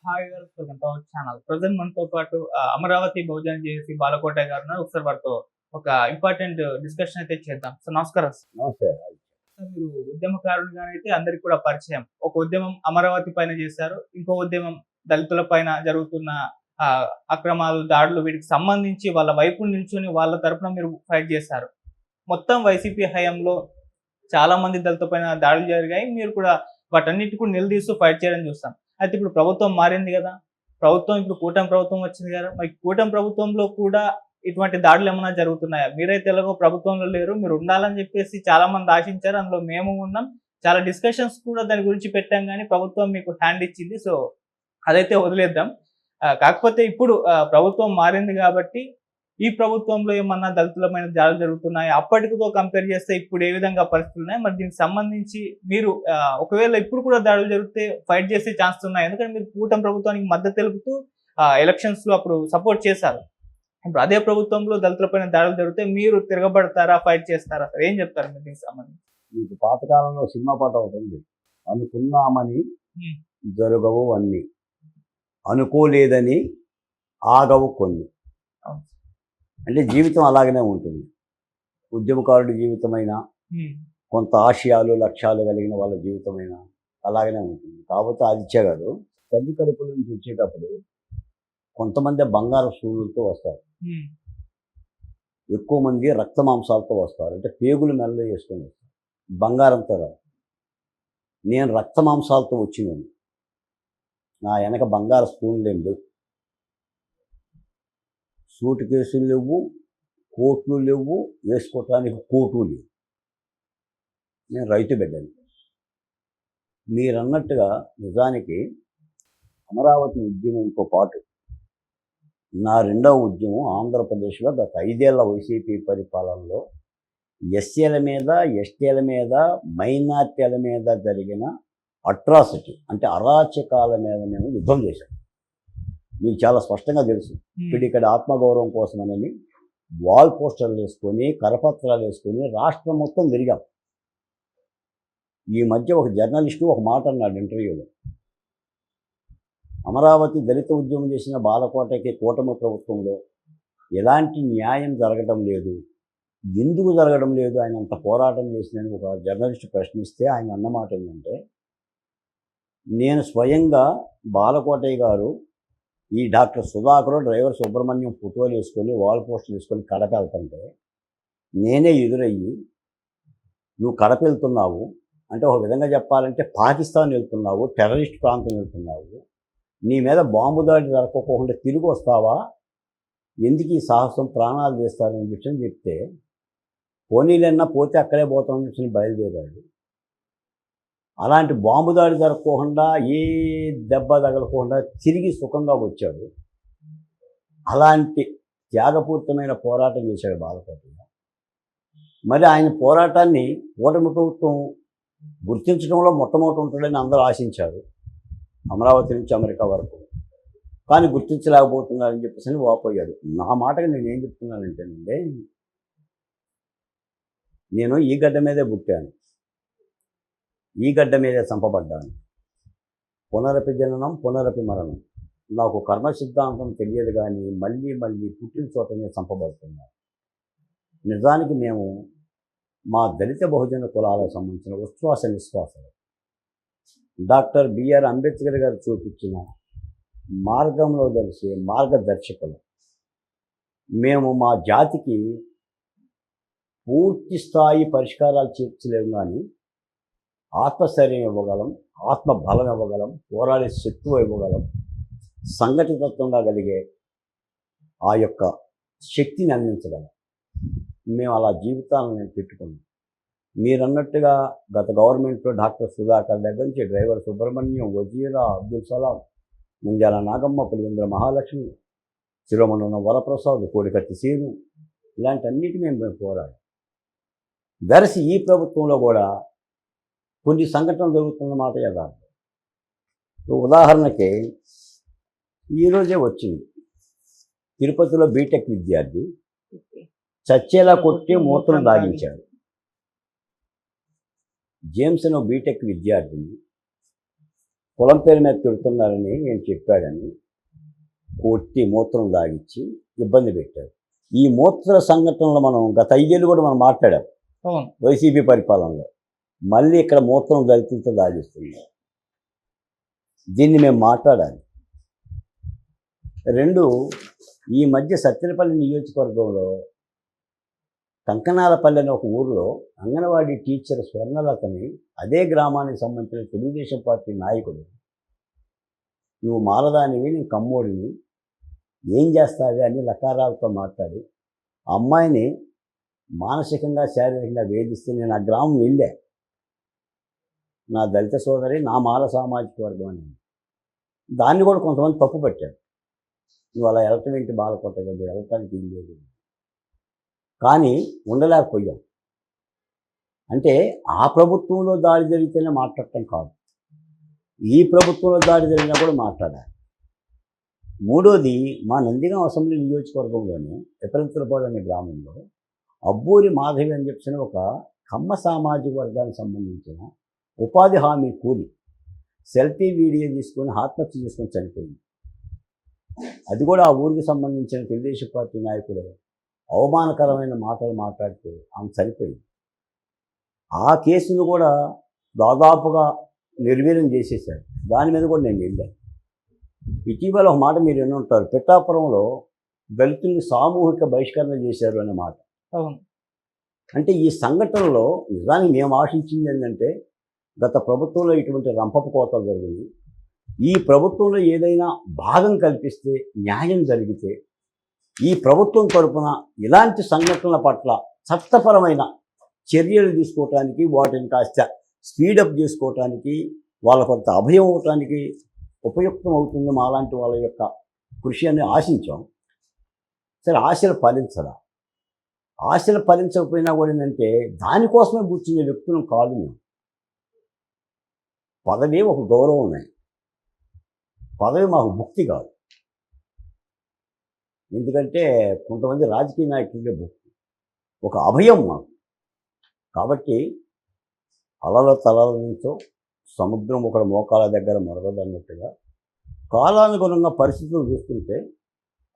Hi welcome to our channel. Present మనతో పాటు అమరావతి బహుజన JAC బాలకోట గారు ఉన్నారు. ఒకసారి వారితో ఒక ఇంపార్టెంట్ డిస్కషన్ అయితే చేద్దాం. సో నమస్కారం సార్. నమస్తే. మీరు ఉద్యమకారునిగానైతే అందరికి కూడా పరిచయం. ఒక ఉద్యమం అమరావతి పైన చేశారు. ఇంకో ఉద్యమం దళితుల పైన జరుగుతున్న అక్రమాలు, దాడులు వీటికి సంబంధించి వాళ్ళ వైపు నిల్చొని వాళ్ళ తరపున మీరు ఫైట్ చేశారు. మొత్తం వైసీపీ హయాంలో చాలా మంది దళితుల పైన దాడులు జరిగాయి. మీరు కూడా వాటన్నిటి కూడా నిలదీస్తూ ఫైట్ చేయడం చూస్తాం. అయితే ఇప్పుడు ప్రభుత్వం మారింది కదా! ప్రభుత్వం ఇప్పుడు కూటమి ప్రభుత్వం వచ్చింది కదా! మరి కూటమి ప్రభుత్వంలో కూడా ఇటువంటి దాడులు ఏమన్నా జరుగుతున్నాయా? మీరైతే ఎలాగో ప్రభుత్వంలో లేరు. మీరు ఉండాలని చెప్పేసి చాలా మంది ఆశించారు. అందులో మేము ఉన్నాం. చాలా డిస్కషన్స్ కూడా దాని గురించి పెట్టాం గానీ ప్రభుత్వం మీకు హ్యాండ్ ఇచ్చింది. సో అదైతే వదిలేద్దాం. కాకపోతే ఇప్పుడు ప్రభుత్వం మారింది కాబట్టి ఈ ప్రభుత్వంలో ఏమన్నా దళితులమైన దాడులు జరుగుతున్నాయా? అప్పటికితో కంపేర్ చేస్తే ఇప్పుడు ఏ విధంగా పరిస్థితులున్నాయి? మరి దీనికి సంబంధించి మీరు ఒకవేళ ఇప్పుడు కూడా దాడులు జరిగితే ఫైట్ చేసే ఛాన్స్ ఉన్నాయి. ఎందుకంటే మీరు కూటమి ప్రభుత్వానికి మద్దతు తెలుపుతూ ఎలక్షన్స్‌లో అప్పుడు సపోర్ట్ చేశారు. ఇప్పుడు అదే ప్రభుత్వంలో దళితులపైన దాడులు జరిగితే మీరు తిరగబడతారా? ఫైట్ చేస్తారా? అసలు ఏం చెప్తారు మీరు దీనికి సంబంధించి? మీకు పాతకాలంలో సినిమా పాట ఒకటి ఉంది. అనుకున్నామని హ్మ్. జరగవు అన్ని, అనుకోలేదని ఆగవు కొన్ని. అవును. అంటే జీవితం అలాగనే ఉంటుంది. ఉద్యమకారుడి జీవితమైనా, హ్మ్. కొంత ఆశయాలు, లక్ష్యాలు కలిగిన వాళ్ళ జీవితమైనా అలాగనే ఉంటుంది. కాకపోతే ఆదిత్య గారు తల్లి కడుపుల నుంచి వచ్చేటప్పుడు కొంతమంది బంగారు సూళ్ళతో వస్తారు. హ్మ్. ఎక్కువ మంది రక్త మాంసాలతో వస్తారు. అంటే పేగులు మెడలో వేసుకొని వస్తారు. బంగారంతో రాదు. నేను రక్త మాంసాలతో వచ్చినాను. నా వెనక బంగారు స్పూన్లు ఏం లేవు, సూట్ కేసులు లేవు, కోట్లు లేవు, వేసుకోవటానికి కోటు లేవు. నేను రైతు బిడ్డని. మీరన్నట్టుగా నిజానికి అమరావతి ఉద్యమంతో పాటు నా రెండవ ఉద్యమం ఆంధ్రప్రదేశ్లో గత 5 ఏళ్ల వైసీపీ పరిపాలనలో ఎస్సీల మీద, ఎస్టీల మీద, మైనార్టీల మీద జరిగిన అట్రాసిటీ అంటే అరాచకాల మీద మేము యుద్ధం చేశాం. మీకు చాలా స్పష్టంగా తెలుసు. ఇప్పుడు ఇక్కడ ఆత్మగౌరవం కోసమని వాల్ పోస్టర్లు వేసుకొని, కరపత్రాలు వేసుకొని రాష్ట్రం మొత్తం తిరిగాం. ఈ మధ్య ఒక జర్నలిస్టు ఒక మాట అన్నాడు ఇంటర్వ్యూలో, అమరావతి దళిత ఉద్యమం చేసిన బాలకోటకి కూటమి ప్రభుత్వంలో ఎలాంటి న్యాయం జరగడం లేదు, ఎందుకు జరగడం లేదు, ఆయన అంత పోరాటం చేసిందని ఒక జర్నలిస్టు ప్రశ్నిస్తే ఆయన అన్నమాట ఏంటంటే, నేను స్వయంగా బాలకోటయ్య గారు ఈ డాక్టర్ సుధాకర్ డ్రైవర్ సుబ్రహ్మణ్యం ఫోటోలు వేసుకొని వాల్ పోస్టులు వేసుకొని కడప వెళ్తుంటే నేనే ఎదురయ్యి, నువ్వు కడప వెళ్తున్నావు అంటే ఒక విధంగా చెప్పాలంటే పాకిస్తాన్ వెళ్తున్నావు, టెర్రరిస్ట్ ప్రాంతం వెళ్తున్నావు, నీ మీద బాంబు దాడి జరగకోకుండా తిరిగి వస్తావా, ఎందుకు ఈ సాహసం, ప్రాణాలు చేస్తారని చెప్పి చెప్తే, పోనీలన్నా పోతే అక్కడే పోతామని చెప్పి బయలుదేరాడు. అలాంటి బాంబు దాడి జరగకుండా, ఏ దెబ్బ తగలకుండా తిరిగి సుఖంగా వచ్చాడు. అలాంటి త్యాగపూరితమైన పోరాటం చేశాడు బాలకోటయ్య. మరి ఆయన పోరాటాన్ని కూటమి ప్రభుత్వం గుర్తించడంలో మొట్టమొదటి ఉంటాడని అందరూ ఆశించారు, అమరావతి నుంచి అమెరికా వరకు. కానీ గుర్తించలేకపోతున్నారని చెప్పేసి వాపోయాడు. నా మాటగా నేనేం చెప్తున్నానంటేనండి, నేను ఈ గడ్డ మీదే పుట్టాను, ఈ గడ్డ మీదే చంపబడ్డాను. పునరపి జననం, పునరపి మరణం. నాకు కర్మ సిద్ధాంతం తెలియదు కానీ మళ్ళీ మళ్ళీ పుట్టిన చోటనే చంపబడుతున్నాను. నిజానికి మేము మా దళిత బహుజన కులాలకు సంబంధించిన ఉచ్ఛ్వాస నిశ్వాసాలు డాక్టర్ బిఆర్ అంబేద్కర్ గారు చూపించిన మార్గంలో తెలిసే మార్గదర్శకులు. మేము మా జాతికి పూర్తి స్థాయి పరిష్కారాలు చేర్చలేము కానీ ఆత్మశైర్యం ఇవ్వగలం, ఆత్మ బలం ఇవ్వగలం, పోరాడే శక్తి ఇవ్వగలం, సంఘటితత్వంగా కలిగే ఆ యొక్క శక్తిని అందించగలం. మేము అలా జీవితాలను నేను పెట్టుకున్నాం. మీరన్నట్టుగా గత గవర్నమెంట్లో డాక్టర్ సుధాకర్ దగ్గర నుంచి డ్రైవర్ సుబ్రహ్మణ్యం, వజీరా, అబ్దుల్ సలాం, ముంజాల నాగమ్మ, పులివెందుల మహాలక్ష్మి, శిరోమణి వరప్రసాద్, కోడికత్తి సీను, ఇలాంటి అన్నిటి మేము పోరాడాం. వెరసి ఈ ప్రభుత్వంలో కూడా కొన్ని సంఘటనలు జరుగుతున్న మాట యథార్థం. ఉదాహరణకి ఈరోజే వచ్చింది, తిరుపతిలో బీటెక్ విద్యార్థి చచ్చేలా కొట్టి మూత్రం దాగించాడు. జేమ్స్ అనే బీటెక్ విద్యార్థిని కులం పేరు మీద తిడుతున్నారని నేను చెప్పాడని కొట్టి మూత్రం దాగిచ్చి ఇబ్బంది పెట్టారు. ఈ మూత్ర సంఘటనలో మనం గత 5 ఏళ్ళు కూడా మనం మాట్లాడాం అవును. వైసీపీ పరిపాలనలో. మళ్ళీ ఇక్కడ మూత్రం దళితులతో దాగిస్తుంది. దీన్ని మేము మాట్లాడాలి. 2, ఈ మధ్య సత్తెనపల్లి నియోజకవర్గంలో కంకనాలపల్లి అనే ఒక ఊరిలో అంగన్వాడీ టీచర్ స్వర్ణలతని అదే గ్రామానికి సంబంధించిన తెలుగుదేశం పార్టీ నాయకుడు, నువ్వు మాలదానివి, నేను కమ్మోడిని, ఏం చేస్తావి అని లకారాలతో మాట్లాడి ఆ అమ్మాయిని మానసికంగా శారీరకంగా వేధిస్తే నేను ఆ గ్రామం వెళ్ళా. నా దళిత సోదరి, నా మాల సామాజిక వర్గం అని. దాన్ని కూడా కొంతమంది తప్పు పట్టారు. నువ్వు అలా వెళ్ళటం ఏంటి బాలకోట కదా, వెళ్ళటానికి ఏం లేదు. కానీ ఉండలేకపోయాం. అంటే ఆ ప్రభుత్వంలో దాడి జరిగితేనే మాట్లాడటం కాదు, ఈ ప్రభుత్వంలో దాడి జరిగినా కూడా మాట్లాడాలి. 3వది, మా నందిగాం అసెంబ్లీ నియోజకవర్గంలోనే ఎపరంతులపాడు అనే గ్రామంలో అబ్బూరి మాధవి అని చెప్పిన ఒక కమ్మ సామాజిక వర్గానికి సంబంధించిన ఉపాధి హామీ కూలి సెల్ఫీ వీడియో తీసుకొని ఆత్మహత్య చేసుకొని చనిపోయింది. అది కూడా ఆ ఊరికి సంబంధించిన తెలుగుదేశం పార్టీ నాయకుడే అవమానకరమైన మాటలు మాట్లాడితే ఆమె చనిపోయింది. ఆ కేసును కూడా దాదాపుగా నిర్వీర్యం చేసేసారు. దాని మీద కూడా నేను వెళ్ళాను. ఇటీవల ఒక మాట మీరు విని ఉంటారు, పిఠాపురంలో దళితుల్ని సామూహిక బహిష్కరణ చేశారు అనే మాట. అవును. అంటే ఈ సంఘటనలో నిజానికి మేము ఆశించింది ఏంటంటే, గత ప్రభుత్వంలో ఇటువంటి రంపపు కోతలు జరిగింది, ఈ ప్రభుత్వంలో ఏదైనా భాగం కల్పిస్తే, న్యాయం జరిగితే, ఈ ప్రభుత్వం తరపున ఇలాంటి సంఘటనల పట్ల చట్టపరమైన చర్యలు తీసుకోవటానికి, వాటిని కాస్త స్పీడప్ చేసుకోవటానికి, వాళ్ళ కొంత అభయం అవటానికి ఉపయుక్తం అవుతుంది మాలాంటి వాళ్ళ యొక్క కృషి అని ఆశించాం. సరే, ఆశలు ఫలించరా? ఆశలు ఫలించకపోయినా కూడా ఏంటంటే దానికోసమే కూర్చునే వ్యక్తులం కాదు మేము. పదవి ఒక గౌరవమే, పదవి మాకు ముక్తి కాదు. ఎందుకంటే కొంతమంది రాజకీయ నాయకులకే ముక్తి, ఒక అభయం మాకు. కాబట్టి అలల తలల నుంచో సముద్రం ఒకటి మోకాల దగ్గర మొరగదన్నట్టుగా కాలానుగుణంగా పరిస్థితులు చూస్తుంటే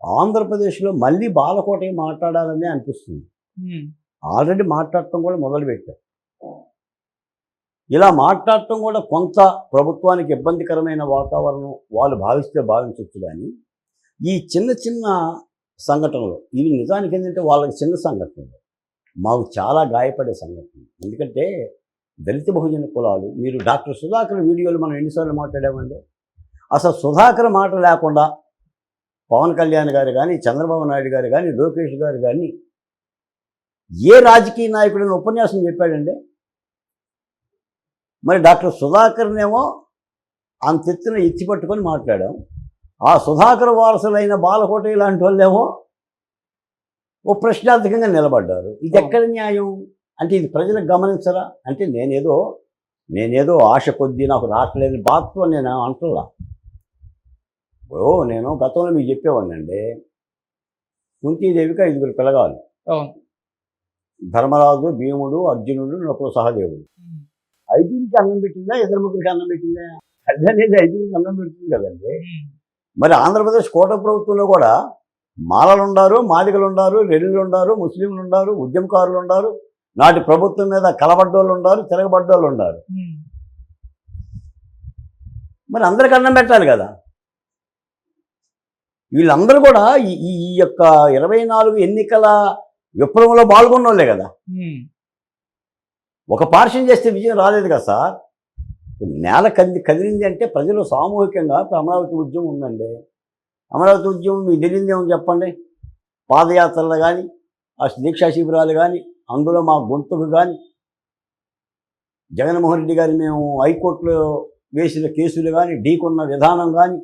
ఆంధ్రప్రదేశ్లో మళ్ళీ బాలకోటే మాట్లాడాలని అనిపిస్తుంది. ఆల్రెడీ మాట్లాడటం కూడా మొదలుపెట్టారు. ఇలా మాట్లాడటం కూడా కొంత ప్రభుత్వానికి ఇబ్బందికరమైన వాతావరణం వాళ్ళు భావిస్తే భావించవచ్చు. కానీ ఈ చిన్న చిన్న సంఘటనలు ఇవి నిజానికి ఏంటంటే వాళ్ళకి చిన్న సంఘటనలు, మాకు చాలా గాయపడే సంఘటనలు. ఎందుకంటే దళిత బహుజన కులాలు, మీరు డాక్టర్ సుధాకర్ వీడియోలు మనం ఎన్నిసార్లు మాట్లాడామండి. అసలు సుధాకర్ మాట లేకుండా పవన్ కళ్యాణ్ గారు కానీ, చంద్రబాబు నాయుడు గారు కానీ, లోకేష్ గారు కానీ ఏ రాజకీయ నాయకుడిని ఉపన్యాసం చెప్పాడండి? మరి డాక్టర్ సుధాకర్నేమో అంత ఎత్తున ఎత్తి పట్టుకొని మాట్లాడాం. ఆ సుధాకర్ వారసులైన బాలకోట లాంటి వాళ్ళేమో ఓ ప్రశ్నార్థకంగా నిలబడ్డారు. ఇది ఎక్కడ న్యాయం? అంటే ఇది ప్రజలకు గమనించరా? అంటే నేనేదో ఆశ కొద్దీ నాకు రావట్లేదు బాధతో నేను అంటున్నా. నేను గతంలో మీకు చెప్పేవాడినండి, కుంతీదేవికి 5 పిల్లగాలు, ధర్మరాజు, భీముడు, అర్జునుడు, నకుల సహదేవుడు. 5కి అన్నం పెట్టిందా? 2-3కి అన్నం పెట్టిందా? అది అనేది 5కి అన్నం పెడుతుంది కదండి. మరి ఆంధ్రప్రదేశ్ కోట ప్రభుత్వంలో కూడా మాలలు ఉన్నారు, మాదిగలు ఉన్నారు, రెల్లులు ఉన్నారు, ముస్లింలు ఉన్నారు, ఉద్యమకారులు ఉన్నారు, నాటి ప్రభుత్వం మీద కలబడ్డోళ్ళు ఉన్నారు, తిరగబడ్డోళ్ళు ఉన్నారు. మరి అందరికి అన్నం పెట్టాలి కదా. వీళ్ళందరూ కూడా ఈ యొక్క 24 ఎన్నికల విప్లవంలో పాల్గొన్న వాళ్ళే కదా. ఒక పార్శ్యం చేస్తే విజయం రాలేదు కదా సార్. నేల కదిలింది అంటే ప్రజలు సామూహికంగా అమరావతి ఉద్యమం ఉందండి. అమరావతి ఉద్యమం మీకు తెలియదేమో చెప్పండి. పాదయాత్రలు కానీ, ఆ దీక్షా శిబిరాలు కానీ, అందులో మా గొంతుకు కానీ, జగన్మోహన్ రెడ్డి గారు మేము హైకోర్టులో వేసిన కేసులు కానీ, ఢీకొన్న విధానం కానీ,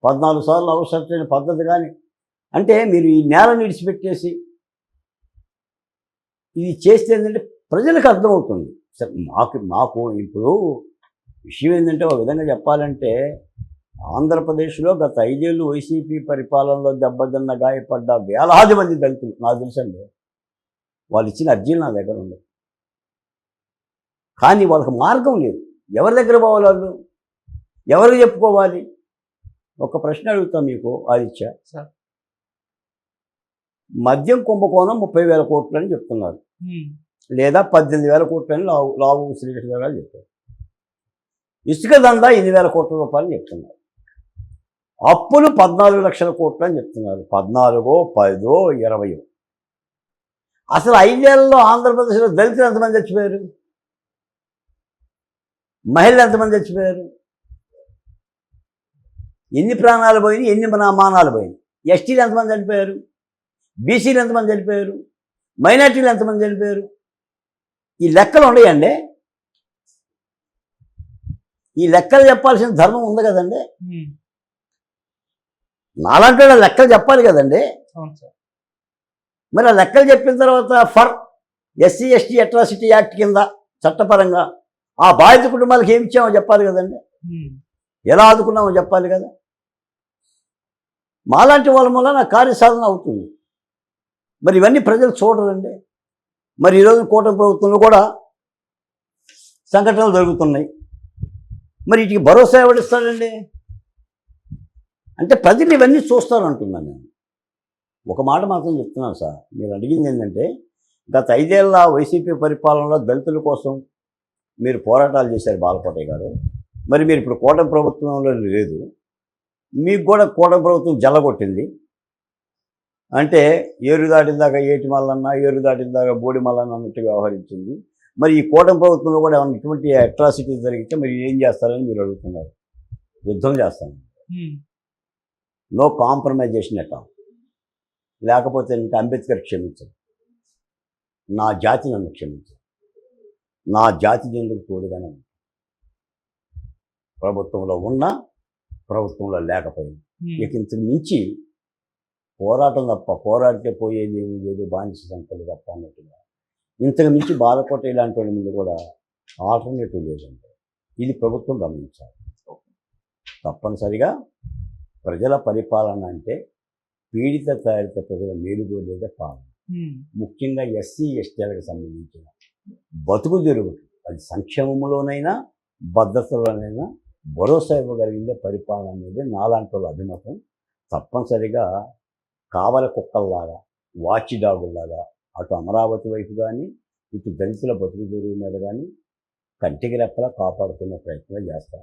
14 సార్లు అవసరమైన పద్ధతి కానీ, అంటే మీరు ఈ నేలను విడిచిపెట్టేసి ఇది చేస్తే ఏంటంటే ప్రజలకు అర్థమవుతుంది. మాకు ఇప్పుడు విషయం ఏంటంటే ఒక విధంగా చెప్పాలంటే ఆంధ్రప్రదేశ్లో గత 5 ఏళ్ళు వైసీపీ పరిపాలనలో దెబ్బతిన్న గాయపడ్డ వేలాది మంది దళితులు నాకు తెలుసండి. వాళ్ళు ఇచ్చిన అర్జీలు నా దగ్గర ఉన్నాయి. కానీ వాళ్ళకి మార్గం లేదు. ఎవరి దగ్గర పోవాలి వాళ్ళు? ఎవరికి చెప్పుకోవాలి? ఒక ప్రశ్న అడుగుతాం మీకు ఆదిత్య. సార్. మద్యం కుంభకోణం 30,000 కోట్లు అని చెప్తున్నారు, ఉమ్, లేదా 18,000 కోట్లు అని లావు శ్రీకృష్ణ గారు చెప్పారు. ఇసుక దందా 8,000 కోట్ల రూపాయలు చెప్తున్నారు. అప్పులు 14 లక్షల కోట్లు అని చెప్తున్నారు. 14, 10, 20. అసలు 5 ఏళ్లలో ఆంధ్రప్రదేశ్లో దళితులు ఎంతమంది చచ్చిపోయారు? మహిళలు ఎంతమంది చచ్చిపోయారు? ఎన్ని ప్రాణాలు పోయినాయి? ఎన్ని మానాలు పోయినాయి? ఎస్టీలు ఎంతమంది చనిపోయారు? బీసీలు ఎంతమంది చనిపోయారు? మైనార్టీలు ఎంతమంది చనిపోయారు? ఈ లెక్కలు ఉన్నాయండి. ఈ లెక్కలు చెప్పాల్సిన ధర్మం ఉంది కదండి. ఉమ్, నాలాంటి వాళ్ళ లెక్కలు చెప్పాలి కదండి. అవును సార్. మరి ఆ లెక్కలు చెప్పిన తర్వాత for SC ST atrocity act కింద చట్టపరంగా ఆ బాధిత కుటుంబాలకు ఏమి ఇచ్చామో చెప్పాలి కదండి. ఉమ్, ఎలా ఆదుకున్నామో చెప్పాలి కదా. మాలాంటి వాళ్ళ వల్ల కార్యసాధన అవుతుంది. మరి ఇవన్నీ ప్రజలు చూడరండి. మరి ఈరోజు కూటమి ప్రభుత్వంలో కూడా సంఘటనలు జరుగుతున్నాయి. మరి వీటికి భరోసా ఎవడిస్తాడండి? అంటే ప్రజలు ఇవన్నీ చూస్తారంటున్నాను నేను. ఒక మాట మాత్రం చెప్తున్నాను సార్, మీరు అడిగింది ఏంటంటే గత 5 ఏళ్ల వైసీపీ పరిపాలనలో దళితుల కోసం మీరు పోరాటాలు చేశారు బాలకోటయ్య గారు. మరి మీరు ఇప్పుడు కూటమి ప్రభుత్వంలో లేదు, మీకు కూడా కూటమి ప్రభుత్వం జల్లగొట్టింది. అంటే ఏరు దాటిన దాకా ఏటి మల్లన్న, ఏరు దాటిన దాకా బోడి మల్లన్న అన్నట్టు వ్యవహరించింది. మరి ఈ కూటమి ప్రభుత్వంలో కూడా ఏమైనా ఇటువంటి అట్రాసిటీస్ జరిగితే మరి ఏం చేస్తారని మీరు అడుగుతున్నారు. యుద్ధం చేస్తాను, ఉమ్, నో కాంప్రమైజేషన్ ఎట్ ఆల్. లేకపోతే ఇంకా అంబేద్కర్ క్షమించదు, నా జాతి నన్ను క్షమించదు, నా జాతి జనులకు తోడుగానే ఉంది. ప్రభుత్వంలో ఉన్నా, ప్రభుత్వంలో లేకపోయినా ఇక ఇంతకు మించి పోరాటం తప్ప, పోరాడితే పోయేది ఏమీ లేదు, బానిస సంఖ్యలు తప్ప అన్నట్టుగా ఇంతకు మించి బాధపడే ఇలాంటి వాళ్ళ ముందు కూడా ఆల్టర్నేటివ్ లేదంటే ఇది ప్రభుత్వం గమనించాలి. తప్పనిసరిగా ప్రజల పరిపాలన అంటే పీడిత తాడిత ప్రజల మేలుగోలేదే పాలన. ముఖ్యంగా ఎస్సీ ఎస్టీలకు సంబంధించిన బతుకు తెరుగు, అది సంక్షేమంలోనైనా భద్రతలోనైనా భరోసా ఇవ్వగలిగిందే పరిపాలన అనేది నాలాంటి వాళ్ళ అభిమతం. తప్పనిసరిగా కావల కుక్కల్లాగా, వాచ్ డాగుల్లాగా అటు అమరావతి వైపు కానీ, ఇటు దళితుల బతుకు తెరువు మీద కానీ కంటికి రెప్పలా కాపాడుకునే ప్రయత్నం చేస్తాం.